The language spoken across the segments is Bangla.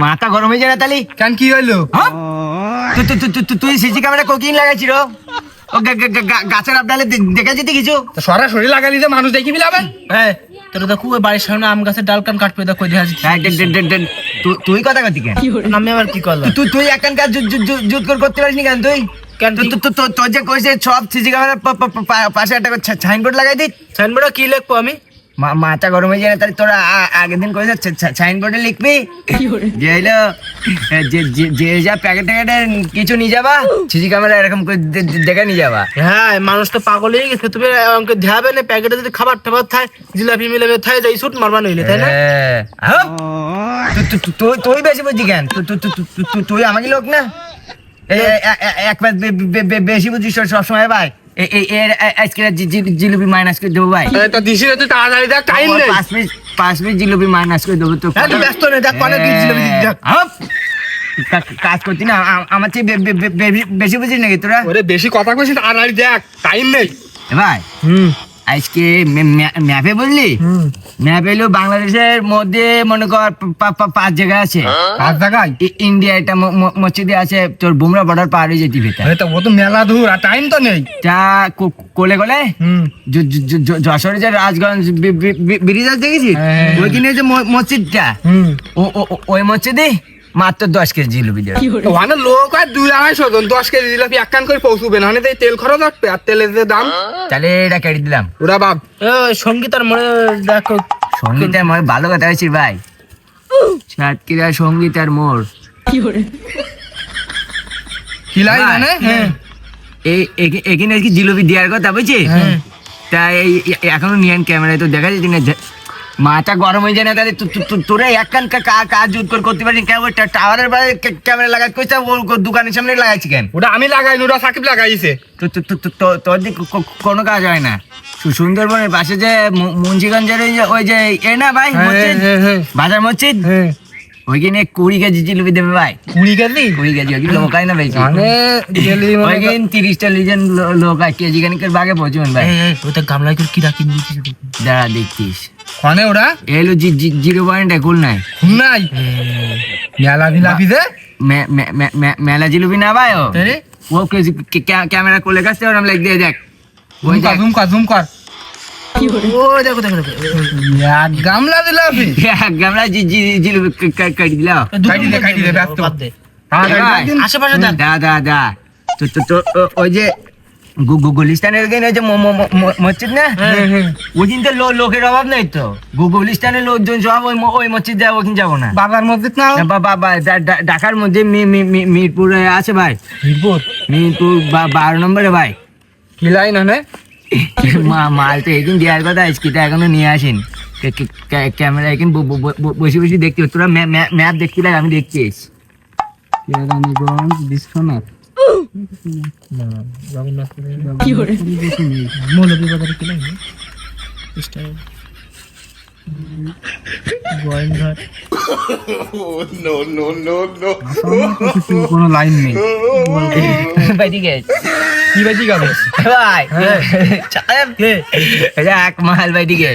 মাথা গরম হয়ে যায় না তালি? কেন কি হইলো? তুই সিসি ক্যামেরা কোকিং লাগাইছিল ও গাছের আপনাদের দেখা যেতে কিছু সরাসরি লাগালি যে মানুষ দেখি ফেলাবেন। হ্যাঁ তোর দেখো ওই বাড়ির সামনে আম গাছের ডাল কান কাটবে দেখো দেখা যাচ্ছে। তুই কথা কতি কেন? আমি আবার কি করলাম? তুই এক কাজ জুত করতে পারিস নি কেন? তুই কেন তোর যে কইছে সব সিসি ক্যামেরা পাশে একটা সাইনবোর্ড লাগাই দিই। সাইনবোর্ডে কি লিখবো আমি? মাথা গরম হয়ে যায় না তাহলে? তোরা আগের দিন কইছে সাইনবোর্ডে লিখবি যে হইলো যে যা প্যাকেট ট্যাকেটে কিছু নিয়ে যাবা সিসি ক্যামেরা এরকম করে দেখে নিয়ে যাবা। হ্যাঁ মানুষ তো পাগল হয়ে গেছে। তুমি আমাকে ধ্যাবে না প্যাকেটে যদি খাবার টাবার থাকে জিলাপি মিলাবে থাকে যাই শুট মারবা নইলে, তাই না? তুই বেশি বুঝি কেন? তুই আমাকে লোক না এক মাস বেশি বুঝিস সবসময় ভাই। আজকে জিলিপি মাইনাস করে দেবো ভাই। তো দিছি তুই তাড়াতাড়ি দেখ, টাইম নেই। 5 মিনিট জিলিপি মাইনাস করে দেবো তো। ব্যস্ত নেই, দেখ অনেক জিলাপি দেখ। কাজ করছি না আমার চেয়ে বেশি বুঝিস নাকি তোরা? ওরে বেশি কথা কইছিস, তাড়াতাড়ি দেখ, টাইম নেই ভাই। আজকে ম্যাপে বুঝলি, ম্যাপ এলো বাংলাদেশের মধ্যে মনে কর 5 জায়গা আছে। 5 জায়গায় ইন্ডিয়া একটা মসজিদে আছে, তোর বুমরা বর্ডার পার হয়ে যেতে ভেতর। তো ও তো মেলা দূর, আর টাইম তো নেই। তা কোলে কোলে যশোরে যে রাজগঞ্জ ব্রিজ আছে দেখেছিস? ওইখানে যে মসজিদটা, ওই মসজিদে মাত্র 10 কেজি জিলিপি দেবে। ওখানে লোক আর 2-250 জন, 10 কেজি জিলাপি এক কান করে পৌঁছবে না। ওখানে তেল খরচ আসবে, আর তেলের যে দাম। তাহলে এটা কেটে দিলাম। ওরা বাপ সঙ্গীতার মনে দেখো, সঙ্গীতের মোড় ভালো কথা হয়েছি ভাই। সাতক্ষীরা সঙ্গীতার মোড় কিলাই মানে এখানে কি জিলিপি দেওয়ার কথা বুঝছি? তাই এখনো নিয়ান ক্যামেরায় তো দেখা যাচ্ছে না। মাথা গরম হয়ে যায় না তাহলে? তোরা এক কান কাজ জুত করতে পারিস কেন? টাওয়ারের বাইরে ক্যামেরা লাগাই কইছে, দোকানের সামনে লাগাইছি কেন? ওটা আমি লাগাই, ওরা সাকিব লাগাইছে। তোর দিকে কোনো কাজ হয় না। সুন্দরবনের পাশে যে মুন্সিগঞ্জের ওই যে এ না ভাই বাজার মসজিদ, ওইখানে 20 কেজি জিলিপি দেবে ভাই। 20 কেজি? 20 কেজি ওই লোকাই না বেশি, ওইখানে 30-40 জন লোক আর কেজি খানিকের বাগে পৌঁছবেন ভাই। ওটা গামলায় করে কি রাখি দাঁড়া দেখছিস ওখানে ওরা এলো 0.1 কুল নাই নাই মেলা জিলাপি যে মেলা জিলিপি না ভাই। ও ক্যামেরা কোলে কাছে ওরম লাইক দিয়ে দেখ, ওই জুম কর। ও দেখো দেখো দেখো, এক গামলা জিলাপি, এক গামলা জিলিপি কাটি দিলাম। কাটি দে ব্যস্ত। আশেপাশে দেখ। দা তো ওই যে গুলিস্তানের ওই যে মসজিদ না, ওই দিন তো লোকের অভাব নেই তো। গুলিস্তানের লোকজন সব ওই মসজিদ যাবো, ওখানে যাবো না। বাবার মসজিদ না বাবা ঢাকার মধ্যে মিরপুরে আছে ভাই। মিরপুর 12 নম্বরে ভাই। কি লাইন আনে মাল তো এখানে দেওয়ার কথা, আজকিটা এখনো নিয়ে আসেন। ক্যামেরা এখানে বসে বসে দেখতে, তোরা ম্যাপ দেখতে লাগে, আমি দেখতে এসছি। বিশ্বনাথ কোনো লাইন নেই কি বাইটি গাবে ভাই? এক মাল বাইটি গে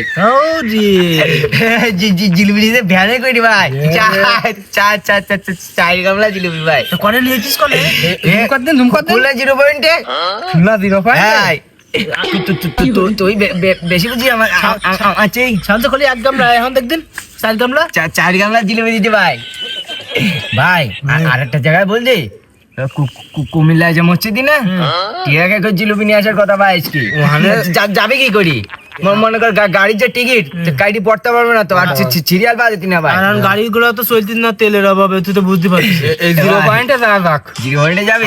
জিলিপি ভ্যানে করি ভাই। 4 গামলা জিলিপি ভাই। কনে নিয়েছিস কনে? জুম কর দেন 0.1 না 0.1 তুই বেশি বুঝি আমার আছে। শান্ত খলি 1 গামলা, এখন দেখদিন 4 গামলা। 4 গামলা জিলিপি দিতে ভাই। ভাই আর একটা জায়গায় বলছি, কুমিল্লায় যে মসজিদ না, টিয়াকে জিলিপি নিয়ে আসার কথা ভাই। আজকে যাবে কি করি? মনে কর গাড়ির যে টিকিট, গাড়ি পড়তে পারবে না তো, আর সিরিয়াল বাজে না ভাই। গাড়িগুলো তো চলতি না, তেলের অভাবে, তুই তো বুঝতে পারছিস। 0.1 যাক 0.1 যাবে।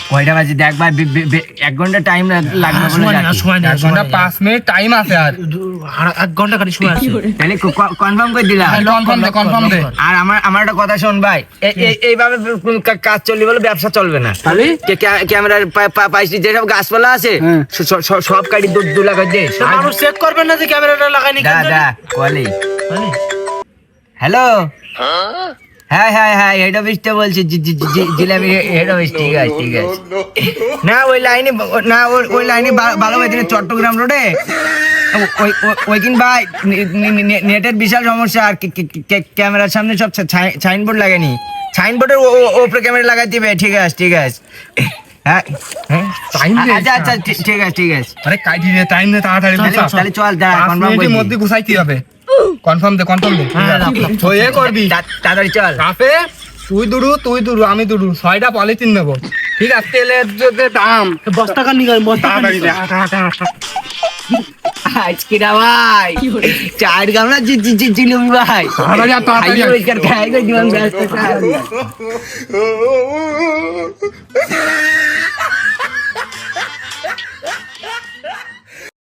কয়টা বাজে দেখ ভাই, 1 ঘন্টা টাইম লাগবে বলে যাচ্ছি। 1 ঘন্টা 5 মিনিট টাইম আছে, আর 1 ঘন্টা গাড়ি সময় আছে। তাহলে কনফার্ম করে দিলাম। কনফার্ম দে। আর আমার একটা কথা শোন ভাই, এইভাবে কাজ চলবে বলে ব্যবসা চলবে না। ক্যামেরার পাইছি যেসব গাছপালা আছে সব কাটি 2 লাখ দে। মানুষ চেক করবে না যে ক্যামেরাটা লাগাইনি। দাদা কলি হ্যালো, হ্যাঁ হেড অফিসটা বলছি, জিলাপি হেড অফিস। ঠিক আছে না, ওই লাইনে ভালো হয়েছে চট্টগ্রাম রোডে ওইদিন ভাই নেটের বিশাল সমস্যা আর ক্যামেরার সামনে সব সাইনবোর্ড লাগেনি, সাইনবোর্ডের ওপরে ক্যামেরা লাগাই দিবে। ঠিক আছে ঠিক আছে, হ্যাঁ হ্যাঁ আচ্ছা আচ্ছা ঠিক আছে ঠিক আছে। আরে কাটি দে, টাইম নে, তাড়াতাড়ি তাহলে চল দাঁড়া, 5 মিনিটের মধ্যে গুছাইতে হবে। কনফার্ম দে হয়ে করবি। তাড়াতাড়ি চল। কাপে তুই দুড়ু আমি দুড়ু 6টা পলিথিন নেবো। ঠিক আছে, তেলের যে দাম বস্তা কান নিগাল বস্তা কান তাড়াতাড়ি দে, হাঁটা। আজকে না ভাই 4 গামলা জিলুমি ভাই, তাড়াতাড়ি আয়, তাড়াতাড়ি আয়। খাই জীবন ব্যস্ত।